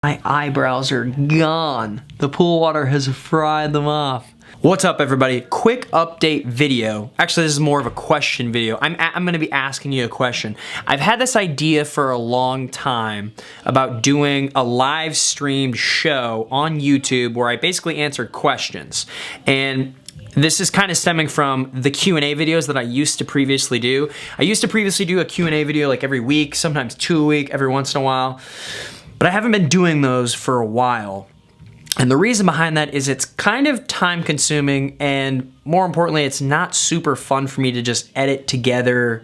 My eyebrows are gone. The pool water has fried them off. What's up, everybody? Quick update video. Actually, this is more of a question video. I'm gonna be asking you a question. I've had this idea for a long time about doing a live streamed show on YouTube where I basically answered questions. And this is kind of stemming from the Q&A videos that I used to previously do. I used to previously do a Q&A video like every week, sometimes 2 a week, every once in a while. But I haven't been doing those for a while. And the reason behind that is it's kind of time consuming, and more importantly, it's not super fun for me to just edit together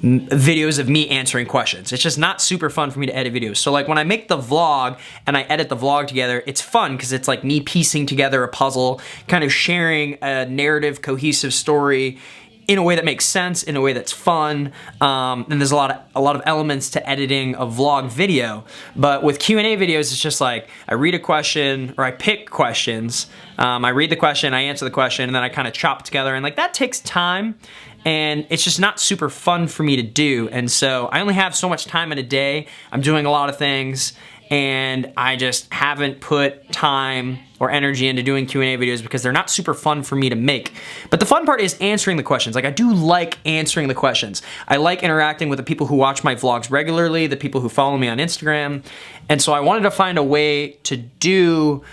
videos of me answering questions. It's just not super fun for me to edit videos. So like when I make the vlog and I edit the vlog together, it's fun because it's like me piecing together a puzzle, kind of sharing a narrative, cohesive story in a way that makes sense, in a way that's fun, and there's a lot of elements to editing a vlog video. But with Q&A videos, it's just like I read a question, or I pick questions, I read the question, I answer the question, and then I kind of chop together, and like that takes time, and it's just not super fun for me to do. And so I only have so much time in a day. I'm doing a lot of things, and I just haven't put time or energy into doing Q&A videos because they're not super fun for me to make. But the fun part is answering the questions. Like I do like answering the questions. I like interacting with the people who watch my vlogs regularly, the people who follow me on Instagram. And so I wanted to find a way to do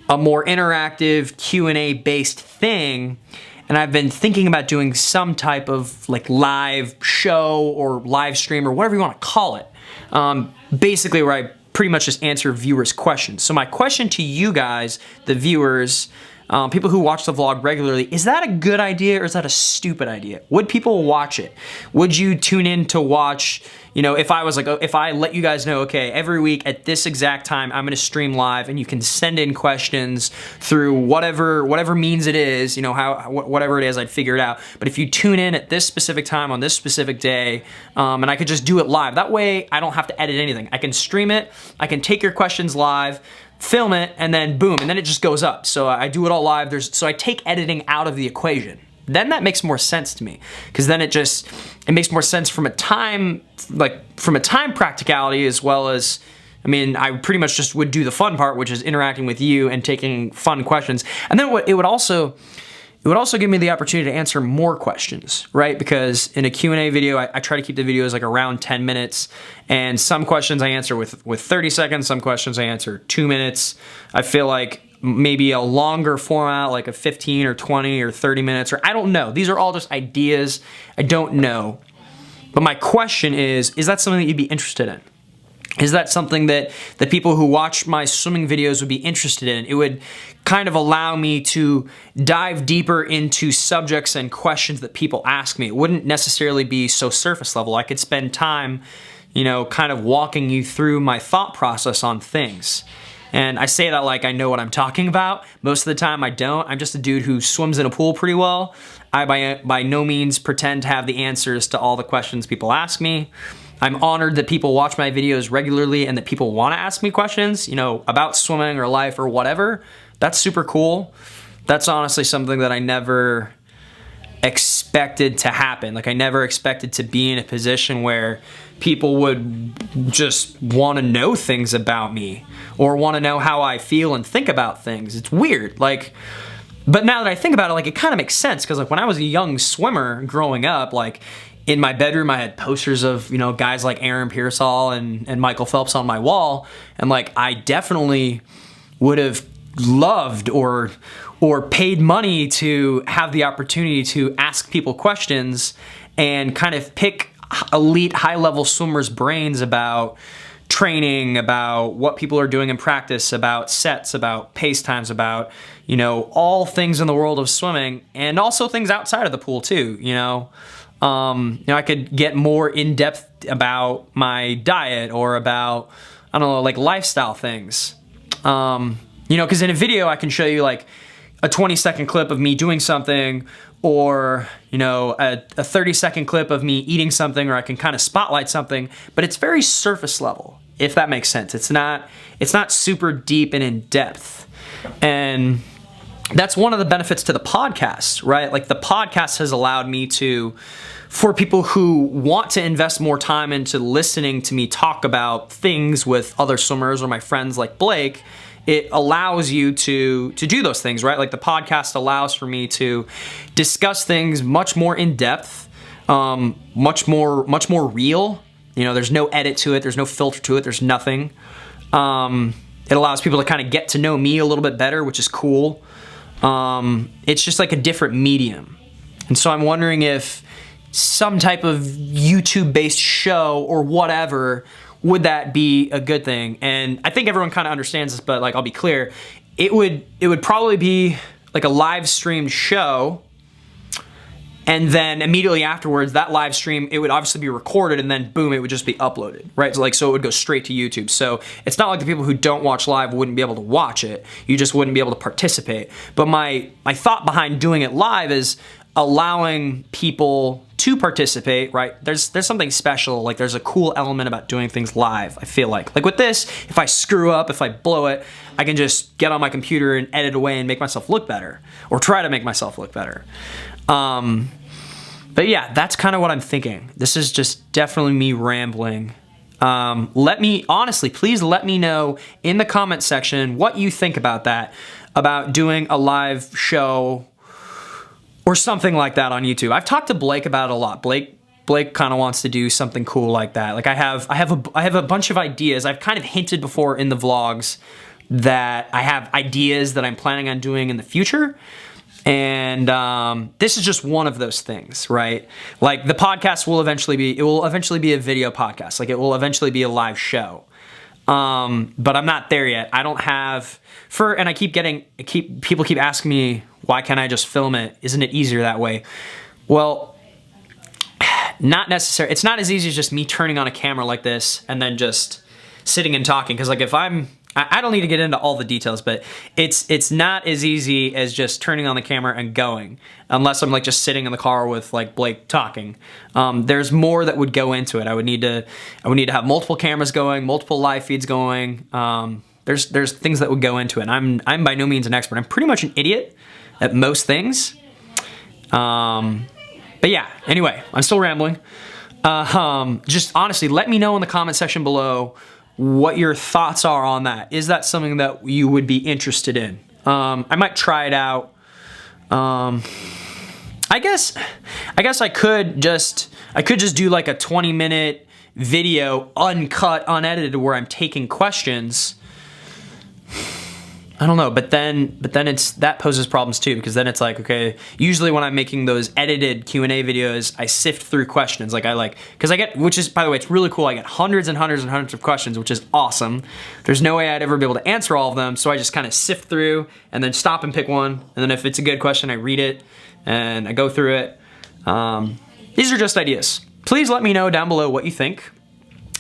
a more interactive Q&A based thing. And I've been thinking about doing some type of like live show or live stream or whatever you want to call it. Basically where I pretty much just answer viewers' questions. So my question to you guys, the viewers, people who watch the vlog regularly, is that a good idea or is that a stupid idea? Would people watch it? Would you tune in to watch, you know, if I was like, if I let you guys know, okay, every week at this exact time, I'm gonna stream live and you can send in questions through whatever means it is, you know, whatever it is, I'd figure it out. But if you tune in at this specific time on this specific day, and I could just do it live, that way I don't have to edit anything. I can stream it, I can take your questions live, film it, and then boom, and then it just goes up. So I do it all live. So I take editing out of the equation. Then that makes more sense to me, because then it makes more sense from a time practicality, as well as, I mean, I pretty much just would do the fun part, which is interacting with you and taking fun questions. And then it would also give me the opportunity to answer more questions, right? Because in a Q&A video, I try to keep the videos like around 10 minutes, and some questions I answer with 30 seconds, some questions I answer 2 minutes. I feel like maybe a longer format, like a 15 or 20 or 30 minutes, or I don't know. These are all just ideas. I don't know. But my question is that something that you'd be interested in? Is that something that the people who watch my swimming videos would be interested in? It would kind of allow me to dive deeper into subjects and questions that people ask me. It wouldn't necessarily be so surface level. I could spend time, you know, kind of walking you through my thought process on things. And I say that like I know what I'm talking about. Most of the time I don't. I'm just a dude who swims in a pool pretty well. I by no means pretend to have the answers to all the questions people ask me. I'm honored that people watch my videos regularly and that people want to ask me questions, you know, about swimming or life or whatever. That's super cool. That's honestly something that I never expected to happen. Like I never expected to be in a position where people would just want to know things about me or want to know how I feel and think about things. It's weird. Like, but now that I think about it, like it kind of makes sense, because like when I was a young swimmer growing up, like in my bedroom I had posters of, you know, guys like Aaron Pearsall and Michael Phelps on my wall, and like I definitely would have loved or paid money to have the opportunity to ask people questions and kind of pick elite high-level swimmers' brains about training, about what people are doing in practice, about sets, about pace times, about, you know, all things in the world of swimming, and also things outside of the pool too, you know. I could get more in-depth about my diet or about, I don't know, like lifestyle things. You know, because in a video I can show you like a 20-second clip of me doing something, or, you know, a 30-second clip of me eating something, or I can kind of spotlight something, but it's very surface level, if that makes sense. It's not super deep and in depth. And that's one of the benefits to the podcast, right? Like the podcast has allowed me to for people who want to invest more time into listening to me talk about things with other swimmers or my friends like Blake, it allows you to do those things, right? Like the podcast allows for me to discuss things much more in depth, much more real. You know, there's no edit to it, there's no filter to it, there's nothing. It allows people to kind of get to know me a little bit better, which is cool. It's just like a different medium. And so I'm wondering if some type of YouTube-based show or whatever, would that be a good thing? And I think everyone kind of understands this, but like, I'll be clear, it would probably be like a live streamed show, and then immediately afterwards, that live stream, it would obviously be recorded, and then boom, it would just be uploaded, right? So it would go straight to YouTube. So it's not like the people who don't watch live wouldn't be able to watch it. You just wouldn't be able to participate. But my thought behind doing it live is allowing people to participate, right? There's something special, like there's a cool element about doing things live, I feel like. Like with this, if I screw up, if I blow it, I can just get on my computer and edit away and make myself look better, or try to make myself look better. But yeah, that's kind of what I'm thinking. This is just definitely me rambling. Please let me know in the comment section what you think about that, about doing a live show or something like that on YouTube. I've talked to Blake about it a lot. Blake kind of wants to do something cool like that. Like I have a bunch of ideas. I've kind of hinted before in the vlogs that I have ideas that I'm planning on doing in the future. And this is just one of those things, right? Like the podcast will eventually be a video podcast. Like it will eventually be a live show. But I'm not there yet. I don't have and people keep asking me, why can't I just film it? Isn't it easier that way? Well, not necessarily. It's not as easy as just me turning on a camera like this and then just sitting and talking. Cause like if I don't need to get into all the details, but it's not as easy as just turning on the camera and going, unless I'm like just sitting in the car with like Blake talking. There's more that would go into it. I would need to have multiple cameras going, multiple live feeds going. There's things that would go into it. And I'm by no means an expert. I'm pretty much an idiot at most things. But yeah, anyway, I'm still rambling. Just honestly, let me know in the comment section below what your thoughts are on that. Is that something that you would be interested in? I might try it out. I guess I could just do like a 20-minute video, uncut, unedited, where I'm taking questions. I don't know, but then that poses problems too, because then it's like, okay, usually when I'm making those edited Q&A videos, I sift through questions. Because I get, which is, by the way, it's really cool. I get hundreds and hundreds and hundreds of questions, which is awesome. There's no way I'd ever be able to answer all of them, so I just kind of sift through and then stop and pick one. And then if it's a good question, I read it and I go through it. These are just ideas. Please let me know down below what you think.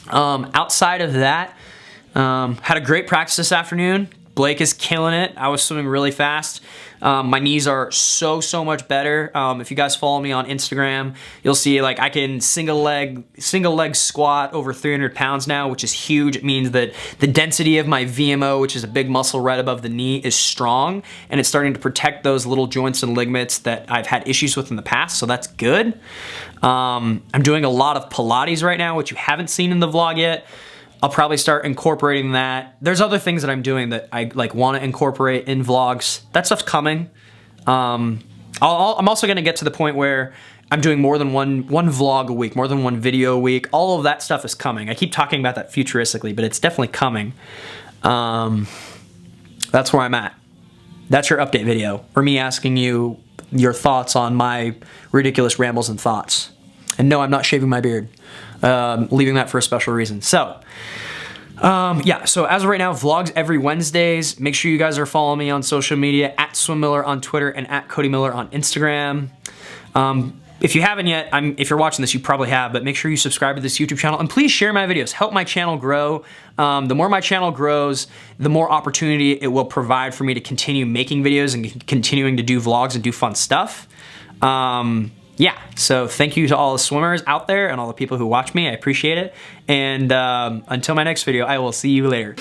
Outside of that, had a great practice this afternoon. Blake is killing it. I was swimming really fast. My knees are so much better. If you guys follow me on Instagram, you'll see like I can single leg squat over 300 pounds now, which is huge. It means that the density of my VMO, which is a big muscle right above the knee, is strong, and it's starting to protect those little joints and ligaments that I've had issues with in the past, so that's good. I'm doing a lot of Pilates right now, which you haven't seen in the vlog yet. I'll probably start incorporating that. There's other things that I'm doing that I like want to incorporate in vlogs. That stuff's coming. I'm also going to get to the point where I'm doing more than one vlog a week, more than one video a week. All of that stuff is coming. I keep talking about that futuristically, but it's definitely coming. That's where I'm at. That's your update video, or me asking you your thoughts on my ridiculous rambles and thoughts. And no, I'm not shaving my beard. Leaving that for a special reason. So, yeah, so as of right now, vlogs every Wednesdays. Make sure you guys are following me on social media, at SwimMiller on Twitter and at Cody Miller on Instagram. If you haven't yet, if you're watching this, you probably have, but make sure you subscribe to this YouTube channel, and please share my videos. Help my channel grow. The more my channel grows, the more opportunity it will provide for me to continue making videos and continuing to do vlogs and do fun stuff. Yeah, so thank you to all the swimmers out there and all the people who watch me. I appreciate it. And until my next video, I will see you later.